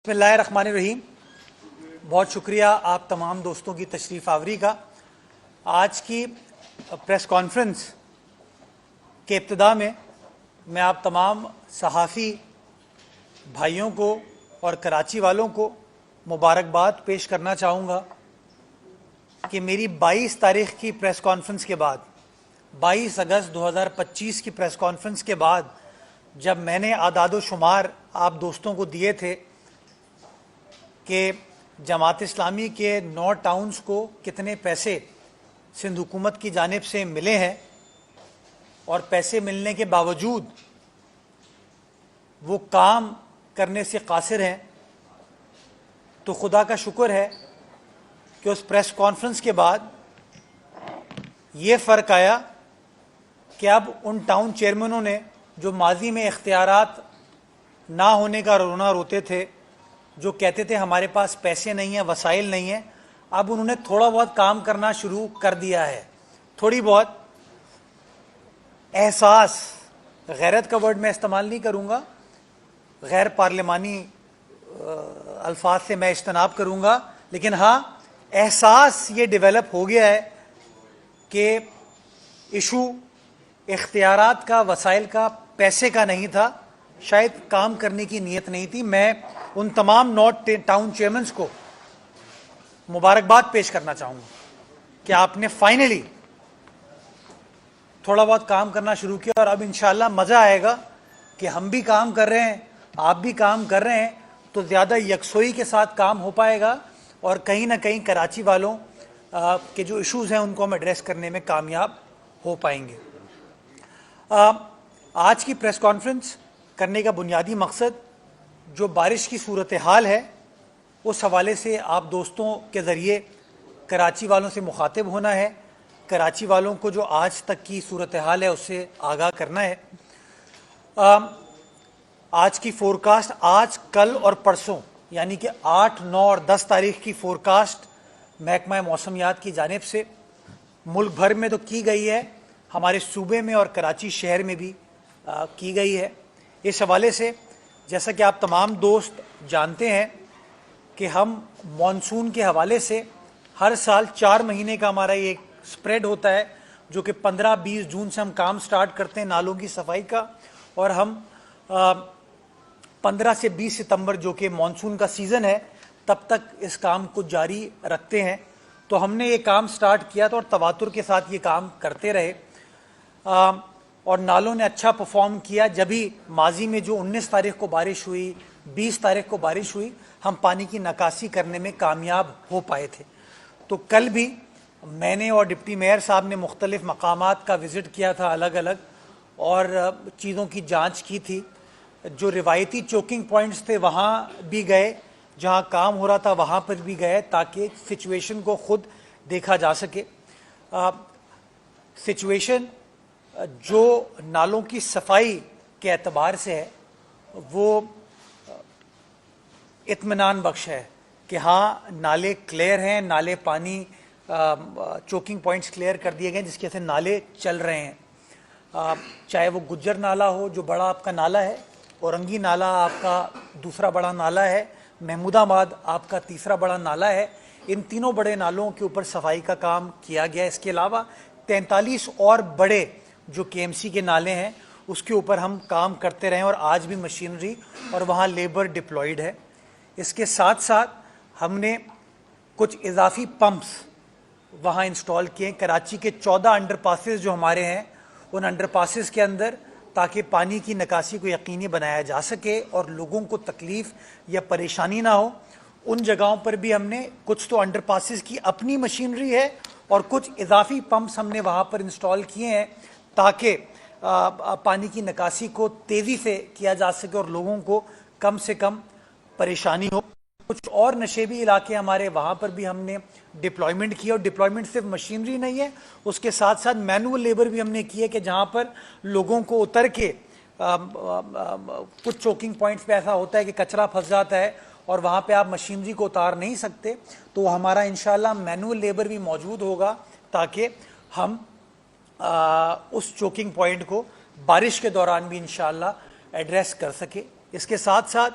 بسم اللہ الرحمن الرحیم. بہت شکریہ آپ تمام دوستوں کی تشریف آوری کا. آج کی پریس کانفرنس کے ابتدا میں آپ تمام صحافی بھائیوں کو اور کراچی والوں کو مبارکباد پیش کرنا چاہوں گا کہ میری 22 تاریخ کی پریس کانفرنس کے بعد 22 اگست 2025 کی پریس کانفرنس کے بعد جب میں نے اعداد و شمار آپ دوستوں کو دیے تھے کہ جماعت اسلامی کے 9 ٹاؤنز کو کتنے پیسے سندھ حکومت کی جانب سے ملے ہیں اور پیسے ملنے کے باوجود وہ کام کرنے سے قاصر ہیں، تو خدا کا شکر ہے کہ اس پریس کانفرنس کے بعد یہ فرق آیا کہ اب ان ٹاؤن چیئرمنوں نے جو ماضی میں اختیارات نہ ہونے کا رونا روتے تھے، جو کہتے تھے ہمارے پاس پیسے نہیں ہیں، وسائل نہیں ہیں، اب انہوں نے تھوڑا بہت کام کرنا شروع کر دیا ہے. تھوڑی بہت احساس، غیرت کا ورڈ میں استعمال نہیں کروں گا، غیر پارلیمانی الفاظ سے میں اجتناب کروں گا، لیکن ہاں احساس یہ ڈیولپ ہو گیا ہے کہ ایشو اختیارات کا، وسائل کا، پیسے کا نہیں تھا، شاید کام کرنے کی نیت نہیں تھی. میں ان تمام 9 ٹاؤن چیئرمنز کو مبارکباد پیش کرنا چاہوں گا کہ آپ نے فائنلی تھوڑا بہت کام کرنا شروع کیا، اور اب انشاءاللہ مزہ آئے گا کہ ہم بھی کام کر رہے ہیں، آپ بھی کام کر رہے ہیں، تو زیادہ یکسوئی کے ساتھ کام ہو پائے گا اور کہیں نہ کہیں کراچی والوں کے جو ایشوز ہیں ان کو ہم ایڈریس کرنے میں کامیاب ہو پائیں گے. آج کی پریس کانفرنس کرنے کا بنیادی مقصد جو بارش کی صورتحال ہے اس حوالے سے آپ دوستوں کے ذریعے کراچی والوں سے مخاطب ہونا ہے، کراچی والوں کو جو آج تک کی صورتحال ہے اس سے آگاہ کرنا ہے. آج کی فورکاسٹ، آج کل اور پرسوں یعنی کہ 8، 9 اور 10 تاریخ کی فورکاسٹ محکمہ موسمیات کی جانب سے ملک بھر میں تو کی گئی ہے، ہمارے صوبے میں اور کراچی شہر میں بھی کی گئی ہے. اس حوالے سے جیسا کہ آپ تمام دوست جانتے ہیں کہ ہم مانسون کے حوالے سے ہر سال 4 مہینے کا ہمارا یہ ایک سپریڈ ہوتا ہے جو کہ 15-20 جون سے ہم کام سٹارٹ کرتے ہیں نالوں کی صفائی کا، اور ہم 15 سے 20 ستمبر جو کہ مانسون کا سیزن ہے تب تک اس کام کو جاری رکھتے ہیں. تو ہم نے یہ کام سٹارٹ کیا تھا اور تواتر کے ساتھ یہ کام کرتے رہے، اور نالوں نے اچھا پرفارم کیا. جبھی ماضی میں جو 19 تاریخ کو بارش ہوئی، 20 تاریخ کو بارش ہوئی، ہم پانی کی نکاسی کرنے میں کامیاب ہو پائے تھے. تو کل بھی میں نے اور ڈپٹی میئر صاحب نے مختلف مقامات کا وزٹ کیا تھا الگ الگ، اور چیزوں کی جانچ کی تھی. جو روایتی چوکنگ پوائنٹس تھے وہاں بھی گئے، جہاں کام ہو رہا تھا وہاں پر بھی گئے تاکہ سچویشن کو خود دیکھا جا سکے. سچویشن جو نالوں کی صفائی کے اعتبار سے ہے وہ اطمینان بخش ہے کہ ہاں نالے کلیئر ہیں، نالے پانی چوکنگ پوائنٹس کلیئر کر دیے گئے جس کے سے نالے چل رہے ہیں. چاہے وہ گجر نالا ہو جو بڑا آپ کا نالا ہے، اورنگی نالا آپ کا دوسرا بڑا نالا ہے، محمود آباد آپ کا تیسرا بڑا نالا ہے، ان تینوں بڑے نالوں کے اوپر صفائی کا کام کیا گیا. اس کے علاوہ 43 اور بڑے جو کے ایم سی کے نالے ہیں اس کے اوپر ہم کام کرتے رہے، اور آج بھی مشینری اور وہاں لیبر ڈپلائیڈ ہے. اس کے ساتھ ساتھ ہم نے کچھ اضافی پمپس وہاں انسٹال کیے. کراچی کے 14 انڈر پاسز جو ہمارے ہیں ان انڈر پاسز کے اندر، تاکہ پانی کی نکاسی کو یقینی بنایا جا سکے اور لوگوں کو تکلیف یا پریشانی نہ ہو، ان جگہوں پر بھی ہم نے کچھ تو انڈر پاسز کی اپنی مشینری ہے اور کچھ اضافی پمپس ہم نے وہاں پر انسٹال کیے ہیں تاکہ پانی کی نکاسی کو تیزی سے کیا جا سکے اور لوگوں کو کم سے کم پریشانی ہو. کچھ اور نشیبی علاقے ہمارے وہاں پر بھی ہم نے ڈپلائمنٹ کیا، اور ڈپلائمنٹ صرف مشینری نہیں ہے، اس کے ساتھ ساتھ مینول لیبر بھی ہم نے کی ہے کہ جہاں پر لوگوں کو اتر کے کچھ چوکنگ پوائنٹس پہ ایسا ہوتا ہے کہ کچرا پھنس جاتا ہے اور وہاں پہ آپ مشینری کو اتار نہیں سکتے، تو ہمارا انشاءاللہ مینول لیبر بھی موجود ہوگا تاکہ ہم اس چوکنگ پوائنٹ کو بارش کے دوران بھی انشاءاللہ ایڈریس کر سکے. اس کے ساتھ ساتھ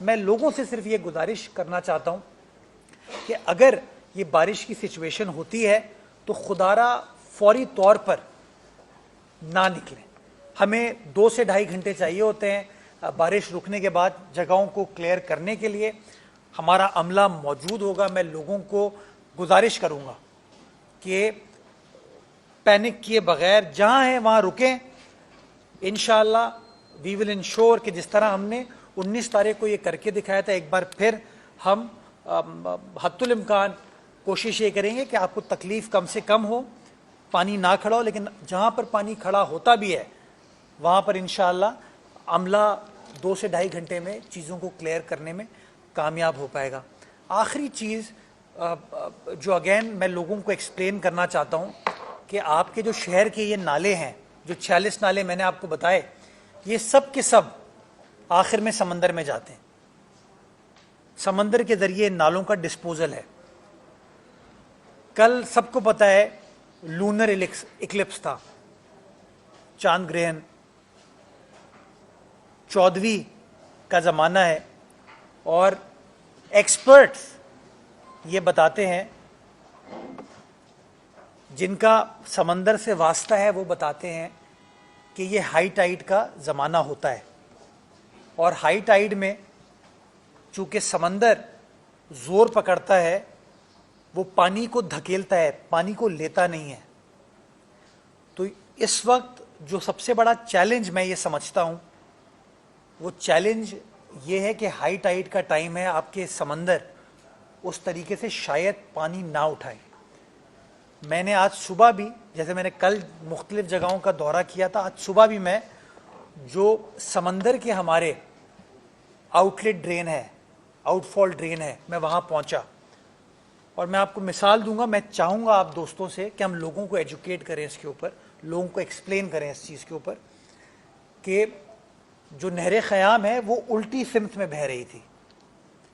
میں لوگوں سے صرف یہ گزارش کرنا چاہتا ہوں کہ اگر یہ بارش کی سچویشن ہوتی ہے تو خدارہ فوری طور پر نہ نکلیں. ہمیں 2 سے 2.5 گھنٹے چاہیے ہوتے ہیں بارش رکنے کے بعد جگہوں کو کلیئر کرنے کے لیے. ہمارا عملہ موجود ہوگا. میں لوگوں کو گزارش کروں گا کہ پینک کیے بغیر جہاں ہیں وہاں رکیں. انشاءاللہ وی ول انشور کہ جس طرح ہم نے 19 تاریخ کو یہ کر کے دکھایا تھا, ایک بار پھر ہم حتی الامکان کوشش یہ کریں گے کہ آپ کو تکلیف کم سے کم ہو, پانی نہ کھڑا ہو, لیکن جہاں پر پانی کھڑا ہوتا بھی ہے وہاں پر انشاءاللہ عملہ 2 سے 2.5 گھنٹے میں چیزوں کو کلیئر کرنے میں کامیاب ہو پائے گا. آخری چیز جو اگین میں لوگوں کو ایکسپلین کرنا چاہتا ہوں کہ آپ کے جو شہر کے یہ نالے ہیں, جو 46 نالے میں نے آپ کو بتائے, یہ سب کے سب آخر میں سمندر میں جاتے ہیں. سمندر کے ذریعے نالوں کا ڈسپوزل ہے. کل سب کو پتہ ہے لونر اکلپس تھا, چاند گرہن, 14ویں کا زمانہ ہے, اور ایکسپرٹس یہ بتاتے ہیں جن کا سمندر سے واسطہ ہے وہ بتاتے ہیں کہ یہ ہائی ٹائیڈ کا زمانہ ہوتا ہے. اور ہائی ٹائیڈ میں چونکہ سمندر زور پکڑتا ہے وہ پانی کو دھکیلتا ہے, پانی کو لیتا نہیں ہے. تو اس وقت جو سب سے بڑا چیلنج میں یہ سمجھتا ہوں وہ چیلنج یہ ہے کہ ہائی ٹائیڈ کا ٹائم ہے, آپ کے سمندر اس طریقے سے شاید پانی نہ اٹھائے. میں نے آج صبح بھی, جیسے میں نے کل مختلف جگہوں کا دورہ کیا تھا, آج صبح بھی میں جو سمندر کے ہمارے آؤٹ لیٹ ڈرین ہے, آؤٹ فال ڈرین ہے, میں وہاں پہنچا. اور میں آپ کو مثال دوں گا, میں چاہوں گا آپ دوستوں سے کہ ہم لوگوں کو ایجوکیٹ کریں اس کے اوپر, لوگوں کو ایکسپلین کریں اس چیز کے اوپر کہ جو نہر خیام ہے وہ الٹی سمت میں بہہ رہی تھی.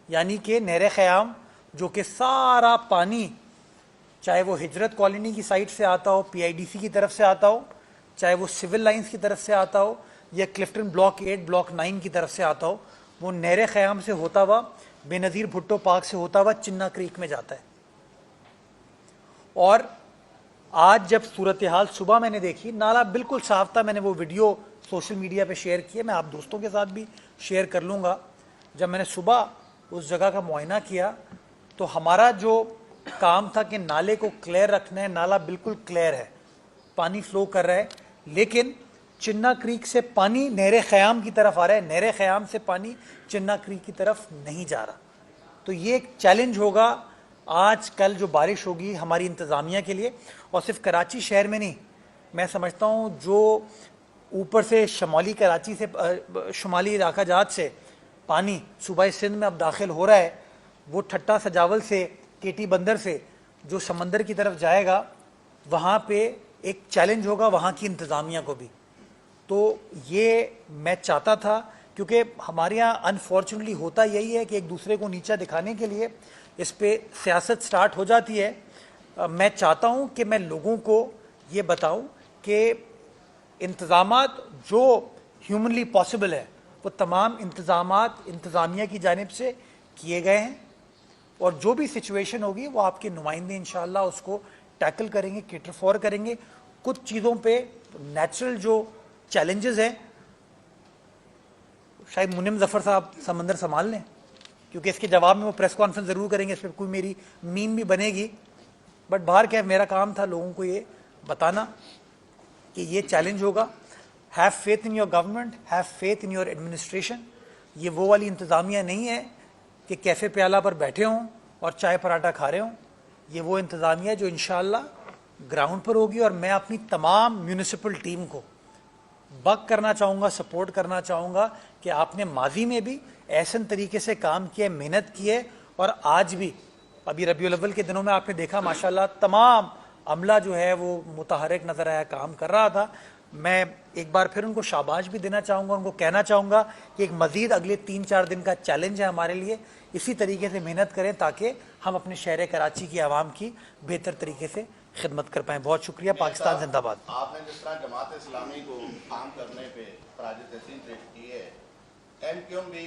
یعنی کہ نہر خیام جو کہ سارا پانی چاہے وہ ہجرت کالونی کی سائڈ سے آتا ہو, پی آئی ڈی سی کی طرف سے آتا ہو, چاہے وہ سول لائنز کی طرف سے آتا ہو, یا کلفٹن بلاک 8 بلاک 9 کی طرف سے آتا ہو, وہ نہر خیام سے ہوتا ہوا بے نظیر بھٹو پارک سے ہوتا ہوا چنا کریک میں جاتا ہے. اور آج جب صورتحال صبح میں نے دیکھی, نالا بالکل صاف تھا. میں نے وہ ویڈیو سوشل میڈیا پہ شیئر کیے, میں آپ دوستوں کے ساتھ بھی شیئر کر لوں گا. جب میں نے صبح اس جگہ کا معائنہ کیا تو ہمارا جو کام تھا کہ نالے کو کلیئر رکھنا ہے, نالا بالکل کلیئر ہے, پانی فلو کر رہا ہے, لیکن چنا کریک سے پانی نہر خیام کی طرف آ رہا ہے, نہر خیام سے پانی چنا کریک کی طرف نہیں جا رہا. تو یہ ایک چیلنج ہوگا آج کل جو بارش ہوگی ہماری انتظامیہ کے لیے. اور صرف کراچی شہر میں نہیں, میں سمجھتا ہوں جو اوپر سے شمالی کراچی سے, شمالی علاقہ جات سے پانی صوبہ سندھ میں اب داخل ہو رہا ہے, وہ ٹھٹا سجاول سے, کے ٹی بندر سے جو سمندر کی طرف جائے گا, وہاں پہ ایک چیلنج ہوگا وہاں کی انتظامیہ کو بھی. تو یہ میں چاہتا تھا, کیونکہ ہمارے یہاں انفارچونیٹلی ہوتا یہی ہے کہ ایک دوسرے کو نیچا دکھانے کے لیے اس پہ سیاست سٹارٹ ہو جاتی ہے. میں چاہتا ہوں کہ میں لوگوں کو یہ بتاؤں کہ انتظامات جو ہیومنلی پاسبل ہے وہ تمام انتظامات انتظامیہ کی جانب سے کیے گئے ہیں, اور جو بھی سچویشن ہوگی وہ آپ کے نمائندے انشاءاللہ اس کو ٹیکل کریں گے, کیٹر فور کریں گے. کچھ چیزوں پہ نیچرل جو چیلنجز ہیں, شاید منم ظفر صاحب سمندر سنبھال لیں, کیونکہ اس کے جواب میں وہ پریس کانفرنس ضرور کریں گے, اس پہ کوئی میری میم بھی بنے گی, بٹ باہر کیا میرا کام تھا لوگوں کو یہ بتانا کہ یہ چیلنج ہوگا. Have faith in your government, have faith in your administration. یہ وہ والی انتظامیہ نہیں ہے کہ کیفے پیالہ پر بیٹھے ہوں اور چائے پراٹھا کھا رہے ہوں. یہ وہ انتظامیہ جو انشاءاللہ گراؤنڈ پر ہوگی. اور میں اپنی تمام میونسپل ٹیم کو بک کرنا چاہوں گا, سپورٹ کرنا چاہوں گا کہ آپ نے ماضی میں بھی ایسن طریقے سے کام کیا, محنت کی ہے, اور آج بھی ابھی ربیع الاول کے دنوں میں آپ نے دیکھا ماشاءاللہ تمام عملہ جو ہے وہ متحرک نظر آیا, کام کر رہا تھا. میں ایک بار پھر ان کو شاباش بھی دینا چاہوں گا, ان کو کہنا چاہوں گا کہ ایک مزید اگلے 3-4 دن کا چیلنج ہے ہمارے لیے, اسی طریقے سے محنت کریں تاکہ ہم اپنے شہر کراچی کی عوام کی بہتر طریقے سے خدمت کر پائیں. بہت شکریہ. پاکستان زندہ باد. آپ نے جس طرح جماعت اسلامی کو کام کرنے پہ خراج تحسین پیش کی ہے, ایم کیو ایم بھی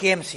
KMC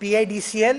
PIDCL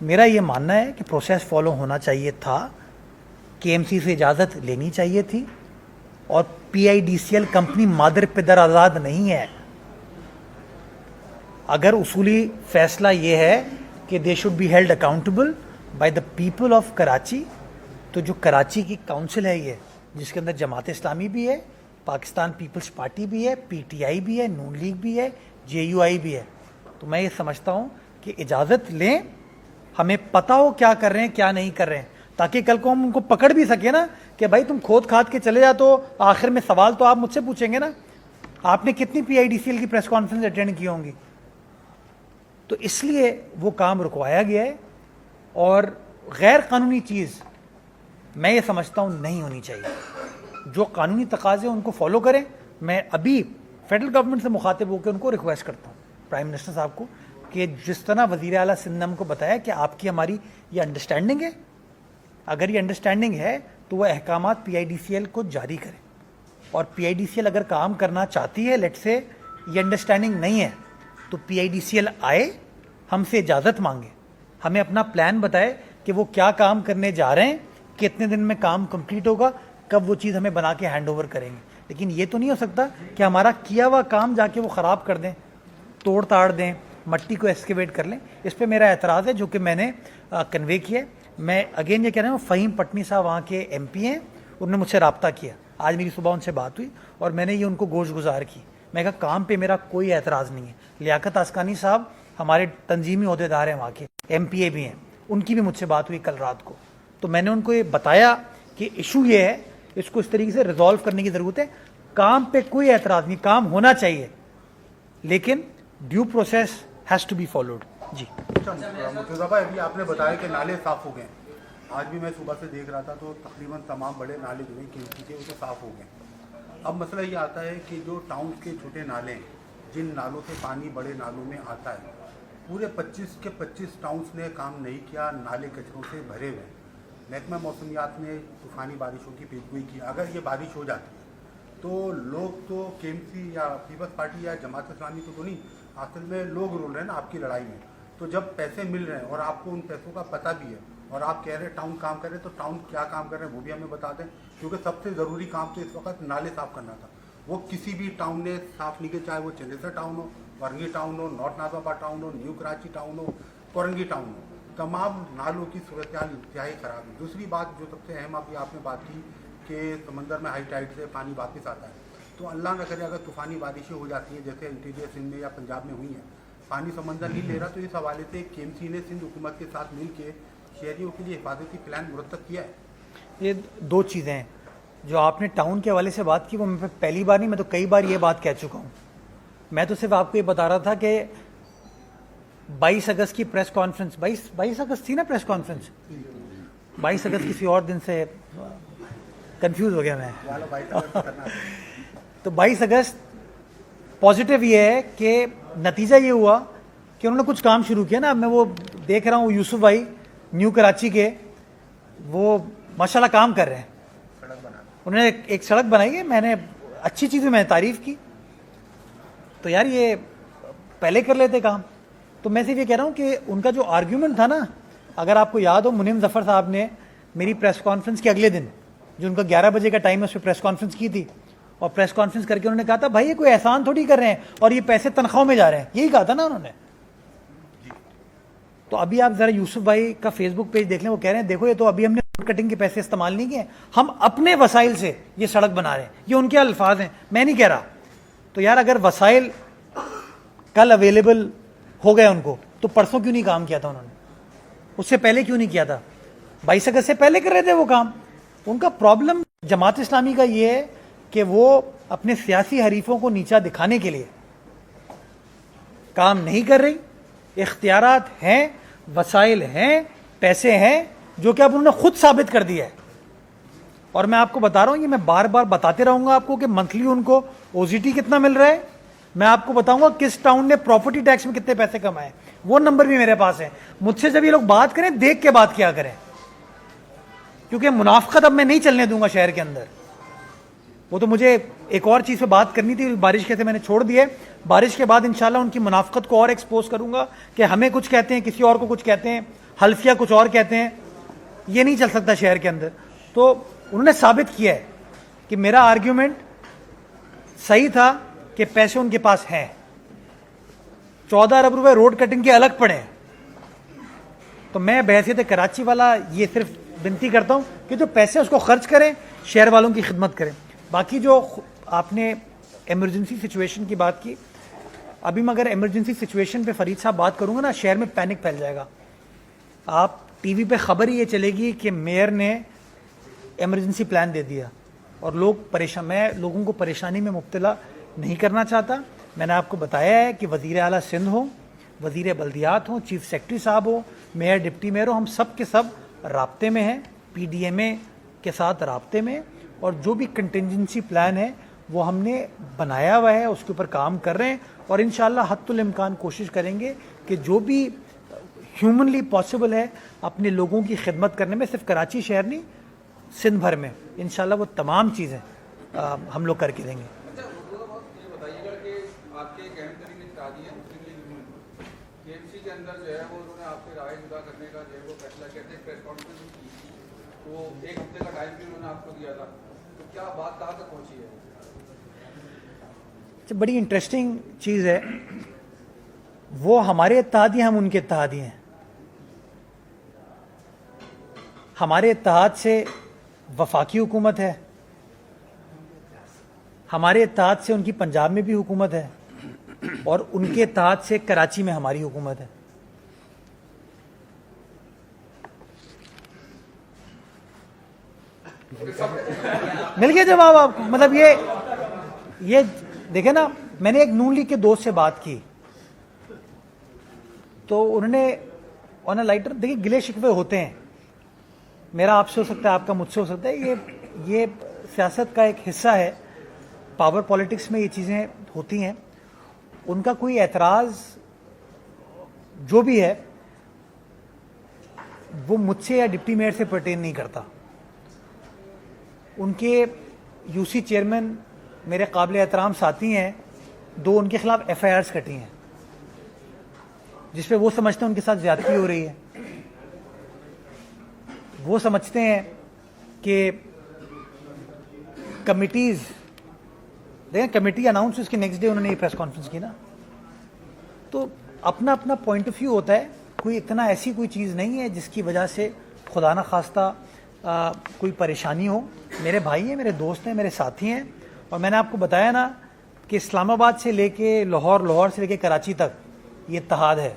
میرا یہ ماننا ہے کہ پروسیس فالو ہونا چاہیے تھا, KMC سے اجازت لینی چاہیے تھی, اور PIDCL کمپنی مادر پدر آزاد نہیں ہے. اگر اصولی فیصلہ یہ ہے کہ they should be held accountable by the people of Karachi, تو جو کراچی کی کونسل ہے یہ, جس کے اندر جماعت اسلامی بھی ہے, پاکستان پیپلز پارٹی بھی ہے, PTI بھی ہے, نون لیگ بھی ہے, JUI بھی ہے, تو میں یہ سمجھتا ہوں کہ اجازت لیں, ہمیں پتہ ہو کیا کر رہے ہیں کیا نہیں کر رہے ہیں, تاکہ کل کو ہم ان کو پکڑ بھی سکیں نا کہ بھائی تم کھود کھاد کے چلے جا, تو آخر میں سوال تو آپ مجھ سے پوچھیں گے نا, آپ نے کتنی PIDCL کی پریس کانفرنس اٹینڈ کی ہوں گی. تو اس لیے وہ کام رکوایا گیا ہے, اور غیر قانونی چیز میں یہ سمجھتا ہوں نہیں ہونی چاہیے. جو قانونی تقاضے ان کو فالو کریں. میں ابھی فیڈرل گورنمنٹ سے مخاطب ہو کے ان کو ریکویسٹ کرتا ہوں, پرائم منسٹر صاحب کو, کہ جس طرح وزیر اعلیٰ سندھ نے ہم کو بتایا کہ آپ کی ہماری یہ انڈرسٹینڈنگ ہے, اگر یہ انڈرسٹینڈنگ ہے تو وہ احکامات PIDCL کو جاری کریں, اور PIDCL اگر کام کرنا چاہتی ہے, لیٹ سے یہ انڈرسٹینڈنگ نہیں ہے, تو PIDCL آئے, ہم سے اجازت مانگے, ہمیں اپنا پلان بتائے کہ وہ کیا کام کرنے جا رہے ہیں, کتنے دن میں کام کمپلیٹ ہوگا, کب وہ چیز ہمیں بنا کے ہینڈ اوور کریں گے. لیکن یہ تو نہیں ہو سکتا کہ ہمارا کیا ہوا کام جا کے وہ خراب کر دیں, توڑ تاڑ دیں, مٹی کو ایکسکیویٹ کر لیں. اس پہ میرا اعتراض ہے, جو کہ میں نے کنوے کیا ہے. میں اگین یہ کہہ رہا ہوں, فہیم پٹنی صاحب وہاں کے MP ہیں, انہوں نے مجھ سے رابطہ کیا, آج میری صبح ان سے بات ہوئی, اور میں نے یہ ان کو گوش گزار کی. میں کہا کام پہ میرا کوئی اعتراض نہیں ہے. لیاقت اسکانی صاحب ہمارے تنظیمی عہدیدار ہیں, وہاں کے MPA بھی ہیں, ان کی بھی مجھ سے بات ہوئی کل رات کو. تو میں نے ان کو یہ بتایا کہ ایشو یہ ہے, اس کو اس طریقے سے ریزالو کرنے کی ضرورت ہے. کام پہ کوئی اعتراض نہیں, کام ہونا چاہیے, لیکن due process has to be followed. جی مرتضیٰ بھائی, ابھی آپ نے بتایا کہ نالے صاف ہو گئے. آج بھی میں صبح سے دیکھ رہا تھا تو تقریباً تمام بڑے نالے جو ہیں KMC کے, وہ تو صاف ہو گئے. اب مسئلہ یہ آتا ہے کہ جو ٹاؤن کے چھوٹے نالے ہیں, جن نالوں سے پانی بڑے نالوں میں آتا ہے, پورے 25 کے 25 ٹاؤنس نے کام نہیں کیا, نالے کچروں سے بھرے ہوئے. محکمہ موسمیات نے طوفانی بارشوں کی پیشگوئی کی, اگر یہ بارش ہو جاتی ہے تو لوگ تو KMC یا پیپلز پارٹی یا جماعت اسلامی کو تو نہیں, اصل میں لوگ رول رہے ہیں نا آپ کی لڑائی میں. تو جب پیسے مل رہے ہیں اور آپ کو ان پیسوں کا پتہ بھی ہے, اور آپ کہہ رہے ہیں ٹاؤن کام کر رہے ہیں, تو ٹاؤن کیا کام کر رہے ہیں وہ بھی ہمیں بتا دیں, کیونکہ سب سے ضروری کام تو اس وقت نالے صاف کرنا تھا. وہ کسی بھی ٹاؤن نے صاف نہیں کیا, چاہے وہ چنیسر ٹاؤن ہو, ورنگی ٹاؤن ہو, نارتھ نازاباد ٹاؤن ہو, نیو کراچی ٹاؤن ہو, کورنگی ٹاؤن ہو. تمام نالوں کی صورتحال انتہائی خراب ہے. دوسری بات جو سب سے اہم ابھی آپ نے بات کی کہ سمندر میں ہائی ٹائڈ سے پانی واپس آتا ہے, تو اللہ نہ کرے اگر طوفانی بارشیں ہو جاتی ہیں جیسے انٹیریئر سندھ میں یا پنجاب میں ہوئی ہیں, پانی سمندر نہیں لے رہا, تو اس حوالے سے KMC نے سندھ حکومت کے ساتھ مل کے شہریوں کے لیے حفاظتی پلان مرتب کیا ہے. یہ دو چیزیں ہیں جو آپ نے ٹاؤن کے حوالے سے بات کی, وہ میں پہلی بار نہیں, میں تو کئی بار یہ بات کہہ چکا ہوں. میں تو صرف آپ کو یہ بتا رہا تھا کہ 22 اگست کی پریس کانفرنس, 22 اگست تھی نا پریس کانفرنس, 22 اگست کسی اور دن سے کنفیوز ہو گیا میں. تو 22 اگست پازیٹیو یہ ہے کہ نتیجہ یہ ہوا کہ انہوں نے کچھ کام شروع کیا نا. اب میں وہ دیکھ رہا ہوں یوسف بھائی نیو کراچی کے, وہ ماشاءاللہ کام کر رہے ہیں. انہوں نے ایک سڑک بنائی ہے, میں نے اچھی چیز میں تعریف کی. تو یار یہ پہلے کر لیتے کام. تو میں صرف یہ کہہ رہا ہوں کہ ان کا جو آرگیومنٹ تھا نا, اگر آپ کو یاد ہو, منیم ظفر صاحب نے میری پریس کانفرنس کے اگلے دن, جو ان کا 11 بجے کا ٹائم ہے, اس پہ پریس کانفرنس کی تھی, اور پریس کانفرنس کر کے انہوں نے کہا تھا بھائی یہ کوئی احسان تھوڑی کر رہے ہیں اور یہ پیسے تنخواہوں میں جا رہے ہیں, یہی کہا تھا نا انہوں نے. تو ابھی آپ ذرا یوسف بھائی کا فیس بک پیج دیکھ لیں, وہ کہہ رہے ہیں دیکھو یہ تو ابھی ہم نے روڈ کٹنگ کے پیسے استعمال نہیں کیے, ہم اپنے وسائل سے یہ سڑک بنا رہے ہیں. یہ ان کے الفاظ ہیں, میں نہیں کہہ رہا. تو یار اگر وسائل کل اویلیبل ہو گئے ان کو, تو پرسوں کیوں نہیں کام کیا تھا انہوں نے, اس سے پہلے کیوں نہیں کیا تھا, 22 اگست سے پہلے کر رہے تھے وہ کام. ان کا پرابلم جماعت اسلامی کا یہ ہے کہ وہ اپنے سیاسی حریفوں کو نیچا دکھانے کے لیے کام نہیں کر رہی. اختیارات ہیں, وسائل ہیں, پیسے ہیں, جو کہ اب انہوں نے خود ثابت کر دیا ہے. اور میں آپ کو بتا رہا ہوں, یہ میں بار بار بتاتے رہوں گا آپ کو کہ منتھلی ان کو OZT کتنا مل رہا ہے. میں آپ کو بتاؤں گا کس ٹاؤن نے پراپرٹی ٹیکس میں کتنے پیسے کمائے, وہ نمبر بھی میرے پاس ہے. مجھ سے جب یہ لوگ بات کریں دیکھ کے بات کیا کریں, کیونکہ منافقت اب میں نہیں چلنے دوں گا شہر کے اندر. وہ تو مجھے ایک اور چیز پہ بات کرنی تھی, بارش کے سے میں نے چھوڑ دی ہے. بارش کے بعد انشاءاللہ ان کی منافقت کو اور ایکسپوز کروں گا کہ ہمیں کچھ کہتے ہیں, کسی اور کو کچھ کہتے ہیں. حلفیہ کچھ اور کہتے ہیں. یہ نہیں چل سکتا شہر کے اندر. تو انہوں نے ثابت کیا ہے کہ میرا آرگیومنٹ صحیح تھا کہ پیسے ان کے پاس ہیں. 14 ارب روپے روڈ کٹنگ کے الگ پڑے ہیں. تو میں بحیثیت کراچی والا یہ صرف بنتی کرتا ہوں کہ جو پیسے اس کو خرچ کریں, شہر والوں کی خدمت کریں. باقی جو آپ نے ایمرجنسی سچویشن کی بات کی, ابھی میں اگر ایمرجنسی سچویشن پہ فرید صاحب بات کروں گا نا, شہر میں پینک پھیل جائے گا. آپ ٹی وی پہ خبر ہی یہ چلے گی کہ میئر نے ایمرجنسی پلان دے دیا اور لوگ پریشان. میں لوگوں کو پریشانی میں مبتلا نہیں کرنا چاہتا. میں نے آپ کو بتایا ہے کہ وزیر اعلیٰ سندھ ہوں, وزیر بلدیات ہوں, چیف سیکرٹری صاحب ہوں, میئر ڈپٹی میئر ہوں, ہم سب کے سب رابطے میں ہیں, پی ڈی ایم اے کے ساتھ رابطے میں, اور جو بھی کنٹینجنسی پلان ہے وہ ہم نے بنایا ہوا ہے, اس کے اوپر کام کر رہے ہیں, اور انشاءاللہ حتی الامکان کوشش کریں گے کہ جو بھی ہیومنلی پاسبل ہے اپنے لوگوں کی خدمت کرنے میں, صرف کراچی شہر نہیں سندھ بھر میں, انشاءاللہ وہ تمام چیزیں ہم لوگ کر کے دیں گے. آپ کے ایک اہم ترین اتحادی ہیں مسلم لیگ نون, کے ایم سی کے اندر جو ہے وہ انہوں نے آپ سے رائے جدا کرنے کا جو ہے وہ فیصلہ کہتے ہیں, پریس کانفرنس بھی کی, تو ایک ہفتے کا ٹائم بھی انہوں نے آپ کو دیا تھا, تو کیا بات کہاں تک پہنچی ہے؟ بڑی انٹرسٹنگ چیز ہے. وہ ہمارے اتحادی ہیں, ہم ان کے اتحادی ہیں. ہمارے اتحاد سے وفاقی حکومت ہے, ہمارے اتحاد سے ان کی پنجاب میں بھی حکومت ہے, اور ان کے اتحاد سے کراچی میں ہماری حکومت ہے. مل گیا جواب آپ کو. مطلب یہ دیکھیں نا, میں نے ایک نون لیگ کے دوست سے بات کی تو انہوں نے آن اے لائٹر, دیکھیں گلے شکوے ہوتے ہیں, میرا آپ سے ہو سکتا ہے, آپ کا مجھ سے ہو سکتا ہے, یہ سیاست کا ایک حصہ ہے, پاور پالیٹکس میں یہ چیزیں ہوتی ہیں. ان کا کوئی اعتراض جو بھی ہے وہ مجھ سے یا ڈپٹی میئر سے پرٹین نہیں کرتا. ان کے یو سی چیئرمین میرے قابل احترام ساتھی ہیں, 2 ان کے خلاف ایف آئی آرز کٹی ہیں جس پہ وہ سمجھتے ہیں ان کے ساتھ زیادتی ہو رہی ہے. وہ سمجھتے ہیں کہ کمیٹیز, دیکھیں کمیٹی اناؤنس اس کے نیکسٹ ڈے انہوں نے یہ پریس کانفرنس کی نا, تو اپنا اپنا پوائنٹ آف ویو ہوتا ہے. کوئی اتنا ایسی کوئی چیز نہیں ہے جس کی وجہ سے خدا نہ خواستہ کوئی پریشانی ہو. میرے بھائی ہیں, میرے دوست ہیں, میرے ساتھی ہیں, اور میں نے آپ کو بتایا نا کہ اسلام آباد سے لے کے لاہور, لاہور سے لے کے کراچی تک یہ اتحاد ہے.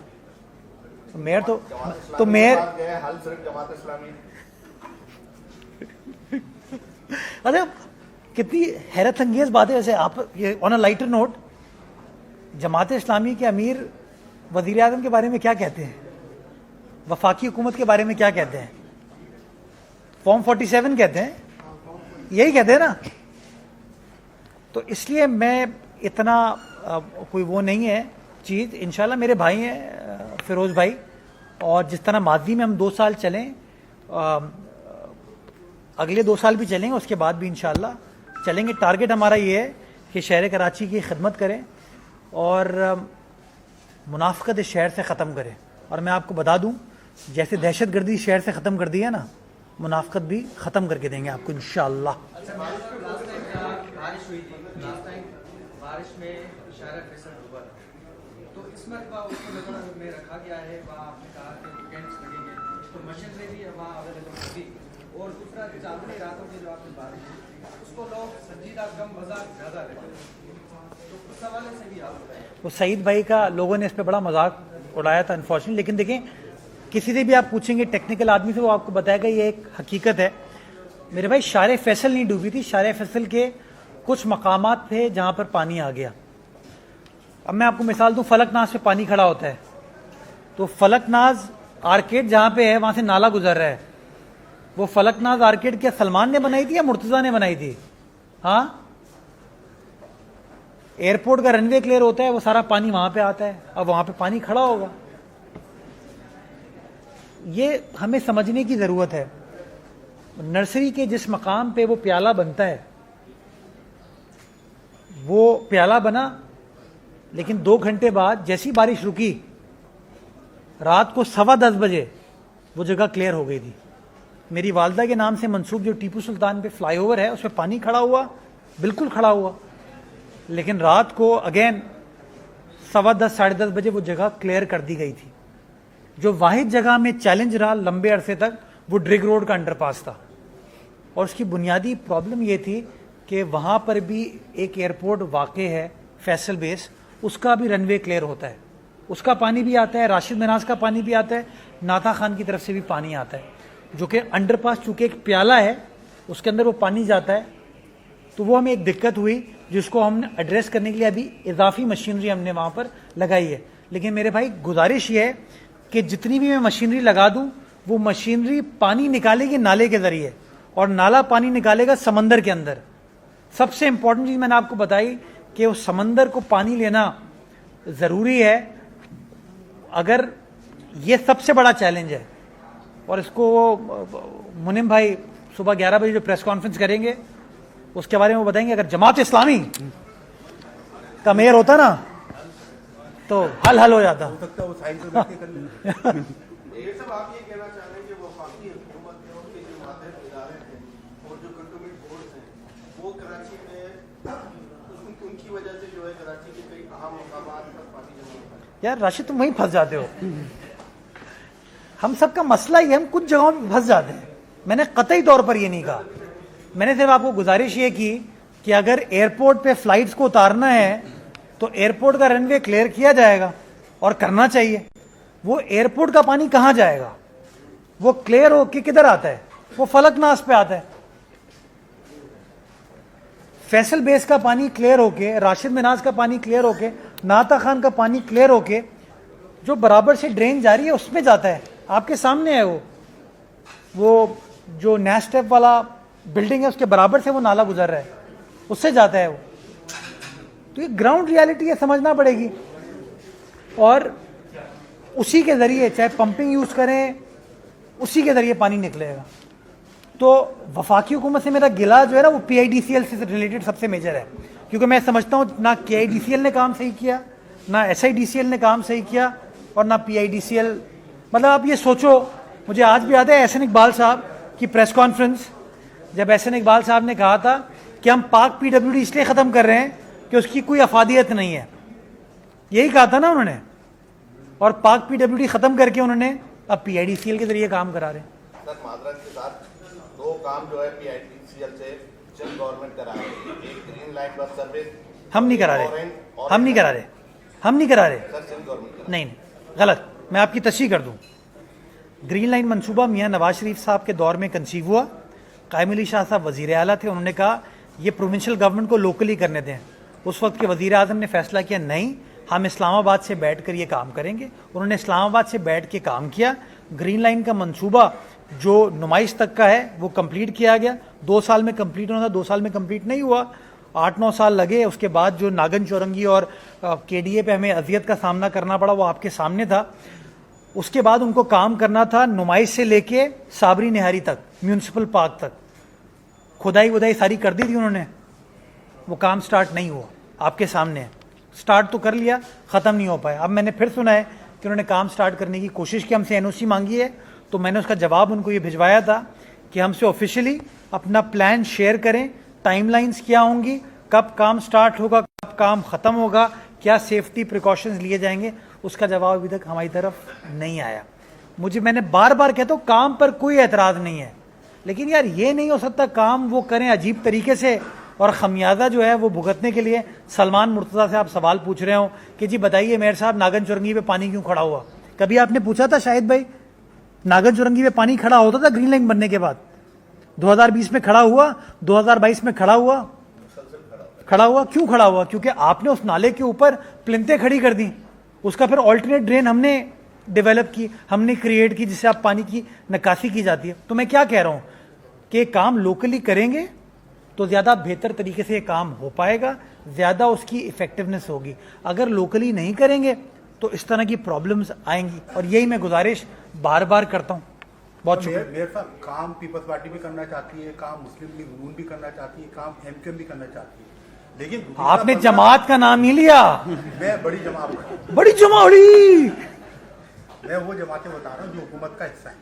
میئر تو میئر ارے کتنی حیرت انگیز بات ہے. ویسے آپ یہ آن اے لائٹر نوٹ, جماعت اسلامی کے امیر وزیر اعظم کے بارے میں کیا کہتے ہیں, وفاقی حکومت کے بارے میں کیا کہتے ہیں, فارم 47 کہتے ہیں, یہی کہتے ہیں نا. تو اس لیے میں اتنا کوئی وہ نہیں ہے چیز. انشاءاللہ میرے بھائی ہیں فیروز بھائی, اور جس طرح ماضی میں ہم 2 سال چلیں, اگلے 2 سال بھی چلیں گے, اس کے بعد بھی انشاءاللہ چلیں گے. ٹارگٹ ہمارا یہ ہے کہ شہر کراچی کی خدمت کریں اور منافقت اس شہر سے ختم کریں. اور میں آپ کو بتا دوں, جیسے دہشت گردی شہر سے ختم کر دی ہے نا, منافقت بھی ختم کر کے دیں گے آپ کو انشاءاللہ. بارش ہوئی تھی لاسٹ ٹائم, بارش میں شارع فیصل ڈوبا تھا, تو اس مرتبہ اس کو نظر میں رکھا گیا ہے. وہاں آپ نے کہا کہ ویکینڈس لگیں گے, تو مشینری بھی وہاں اویلیبل ہوگی. اور دوسرا جامع راتوں کی جو آپ نے بارش کی اس کو لوگ سنجیدہ کم مذاق زیادہ لیتے ہیں, تو اس حوالے سے بھی آپ بتائیں. وہ سعید بھائی کا لوگوں نے اس پہ بڑا مذاق اڑایا تھا انفارچونیٹلی, لیکن دیکھیں کسی سے بھی آپ پوچھیں گے ٹیکنیکل آدمی سے, وہ آپ کو بتائے گا یہ ایک حقیقت ہے. میرے بھائی شارع فیصل نہیں ڈوبی تھی, شارع فیصل کے کچھ مقامات تھے جہاں پر پانی آ گیا. اب میں آپ کو مثال دوں, فلک ناز پہ پانی کھڑا ہوتا ہے, تو فلک ناز آرکیڈ جہاں پہ ہے وہاں سے نالا گزر رہا ہے. وہ فلک ناز آرکیڈ کیا سلمان نے بنائی تھی یا مرتضیٰ نے بنائی تھی؟ ہاں, ایئرپورٹ کا رن وے کلیئر ہوتا ہے, وہ سارا پانی وہاں پہ آتا ہے, اب وہاں پہ پانی کھڑا ہوگا. یہ ہمیں سمجھنے کی ضرورت ہے. نرسری کے جس مقام پہ وہ پیالہ بنتا ہے وہ پیالہ بنا, لیکن 2 گھنٹے بعد جیسی بارش رکی, رات کو 10:15 بجے وہ جگہ کلیئر ہو گئی تھی. میری والدہ کے نام سے منسوب جو ٹیپو سلطان پہ فلائی اوور ہے اس پہ پانی کھڑا ہوا, بالکل کھڑا ہوا, لیکن رات کو اگین 10:15 ساڑھے 10 بجے وہ جگہ کلیئر کر دی گئی تھی. جو واحد جگہ میں چیلنج رہا لمبے عرصے تک وہ ڈرگ روڈ کا انڈر پاس تھا, اور اس کی بنیادی پرابلم یہ تھی کہ وہاں پر بھی ایک ایئرپورٹ واقع ہے فیصل بیس, اس کا بھی رن وے کلیئر ہوتا ہے, اس کا پانی بھی آتا ہے, راشد مناز کا پانی بھی آتا ہے, ناتا خان کی طرف سے بھی پانی آتا ہے, جو کہ انڈر پاس چونکہ ایک پیالہ ہے اس کے اندر وہ پانی جاتا ہے. تو وہ ہمیں ایک دقت ہوئی جس کو ہم نے ایڈریس کرنے کے لیے ابھی اضافی مشینری ہم نے وہاں پر لگائی ہے. لیکن میرے بھائی گزارش یہ ہے کہ جتنی بھی میں مشینری لگا دوں وہ مشینری پانی نکالے گی نالے کے ذریعے, اور نالا پانی نکالے گا سمندر کے اندر. سب سے امپورٹنٹ چیز میں نے آپ کو بتائی کہ اس سمندر کو پانی لینا ضروری ہے. اگر یہ سب سے بڑا چیلنج ہے, اور اس کو منم بھائی صبح 11 بجے جو پریس کانفرنس کریں گے اس کے بارے میں وہ بتائیں گے. اگر جماعت اسلامی کا میئر ہوتا نا تو حل ہو جاتا. ہو سکتا ہے وہ سائن پہ بیٹھ کے کر لیں. یہ سب آپ یہ کہنا چاہ رہے ہیں کہ وفاقی حکومت نے اور کے جو ماتحت ادارے ہیں اور جو کنٹونمنٹ بورڈز ہیں وہ کراچی میں ان کی وجہ سے جو ہے کراچی کے کئی اہم مقامات پر پانی جمع ہوتا ہے. یار راشد تم وہیں پھنس جاتے ہو. ہم سب کا مسئلہ یہ ہم کچھ جگہوں پہ پھنس جاتے ہیں. میں نے قطعی طور پر یہ نہیں کہا, میں نے صرف آپ کو گزارش یہ کی کہ اگر ایئرپورٹ پہ فلائٹس کو اتارنا ہے تو ایئرپورٹ کا رن وے کلیئر کیا جائے گا, اور کرنا چاہیے. وہ ایئرپورٹ کا پانی کہاں جائے گا؟ وہ کلیئر ہو کے کدھر آتا ہے؟ وہ فلک ناز پہ آتا ہے. فیصل بیس کا پانی کلیئر ہو کے, راشد مناز کا پانی کلیئر ہو کے, ناتا خان کا پانی کلیئر ہو کے جو برابر سے ڈرین جاری ہے اس میں جاتا ہے. آپ کے سامنے ہے وہ جو نیسٹیپ والا بلڈنگ ہے اس کے برابر سے وہ نالا گزر رہا ہے, اس سے جاتا ہے وہ. تو یہ گراؤنڈ ریالٹی ہے, سمجھنا پڑے گی. اور اسی کے ذریعے چاہے پمپنگ یوز کریں اسی کے ذریعے پانی نکلے گا. تو وفاقی حکومت سے میرا گلا جو ہے نا وہ پی آئی ڈی سی ایل سے ریلیٹڈ سب سے میجر ہے, کیونکہ میں سمجھتا ہوں نہ کے آئی ڈی سی ایل نے کام صحیح کیا, نہ S I D C L نے کام صحیح کیا, اور نہ پی آئی ڈی سی ایل. مطلب آپ یہ سوچو, مجھے آج بھی یاد ہے احسن اقبال صاحب کی پریس کانفرنس, جب احسن اقبال صاحب نے کہا تھا کہ ہم پاک پی ڈبلیو ڈی اس لیے ختم کر رہے ہیں کہ اس کی کوئی افادیت نہیں ہے. یہی کہا تھا نا انہوں نے, اور پاک پی ڈبلیو ڈی ختم کر کے انہوں نے اب پی آئی ڈی سی ایل کے ذریعے کام کرا رہے ہیں. سر معذرت کے ساتھ 2 کام جو ہے پی آئی ڈی سی ایل سے چند گورنمنٹ کرا رہی ہے. ایک گرین لائن بس سروس ہم نہیں کرا رہے, ہم نہیں کرا رہے, ہم نہیں کرا رہے. سر سندھ گورنمنٹ نہیں غلط, میں آپ کی تصحیح کر دوں. گرین لائن منصوبہ میاں نواز شریف صاحب کے دور میں کنسیو ہوا. قائم علی شاہ صاحب وزیر اعلیٰ تھے, انہوں نے کہا یہ پروونشل گورنمنٹ کو لوکلی کرنے دیں. اس وقت کے وزیر اعظم نے فیصلہ کیا نہیں, ہم اسلام آباد سے بیٹھ کر یہ کام کریں گے. انہوں نے اسلام آباد سے بیٹھ کے کام کیا. گرین لائن کا منصوبہ جو نمائش تک کا ہے وہ کمپلیٹ کیا گیا. 2 سال میں کمپلیٹ ہونا تھا, 2 سال میں کمپلیٹ نہیں ہوا, 8-9 سال لگے. اس کے بعد جو ناگن چورنگی اور کے ڈی اے پہ ہمیں اذیت کا سامنا کرنا پڑا وہ آپ کے سامنے تھا. اس کے بعد ان کو کام کرنا تھا نمائش سے لے کے صابری نہاری تک, میونسپل پارک تک. کھدائی ودائی ساری کر دی تھی انہوں نے, وہ کام سٹارٹ نہیں ہوا. آپ کے سامنے ہے, سٹارٹ تو کر لیا, ختم نہیں ہو پایا. اب میں نے پھر سنا ہے کہ انہوں نے کام سٹارٹ کرنے کی کوشش کی, ہم سے این او سی مانگی ہے. تو میں نے اس کا جواب ان کو یہ بھجوایا تھا کہ ہم سے آفیشیلی اپنا پلان شیئر کریں, ٹائم لائنز کیا ہوں گی, کب کام سٹارٹ ہوگا, کب کام ختم ہوگا, کیا سیفٹی پریکاشنز لیے جائیں گے. اس کا جواب ابھی تک ہماری طرف نہیں آیا. میں نے بار بار کہتا ہوں کام پر کوئی اعتراض نہیں ہے, لیکن یار یہ نہیں ہو سکتا کام وہ کریں عجیب طریقے سے اور خمیازہ جو ہے وہ بھگتنے کے لیے سلمان مرتضیٰ سے آپ سوال پوچھ رہے ہوں کہ جی بتائیے میئر صاحب ناگن چورنگی پہ پانی کیوں کھڑا ہوا. کبھی آپ نے پوچھا تھا شاہد بھائی ناگن چورنگی پہ پانی کھڑا ہوتا تھا گرین لائن بننے کے بعد؟ 2020 میں کھڑا ہوا, 2022 میں کھڑا ہوا. کیوں کھڑا ہوا؟ کیونکہ آپ نے اس نالے کے اوپر پلنتیں کھڑی کر دی. اس کا پھر آلٹرنیٹ ڈرین ہم نے ڈیولپ کی, ہم نے کریٹ کی, جس سے آپ پانی کی نکاسی کی جاتی ہے. تو میں کیا کہہ رہا ہوں کہ کام لوکلی کریں گے تو زیادہ بہتر طریقے سے یہ کام ہو پائے گا, زیادہ اس کی افیکٹونیس ہوگی. اگر لوکلی نہیں کریں گے تو اس طرح کی پرابلمز آئیں گی, اور یہی میں گزارش بار بار کرتا ہوں. بہت شکریہ. میئر صاحب کام پیپلز پارٹی بھی کرنا چاہتی ہے, کام مسلم لیگ نون بھی کرنا چاہتی ہے, کام ایم کیو ایم بھی کرنا چاہتی ہے, لیکن آپ نے جماعت کا نام ہی لیا. میں بڑی جماعت بڑی جماعت, میں وہ جماعتیں بتا رہا ہوں جو حکومت کا حصہ ہے.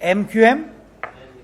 MQM,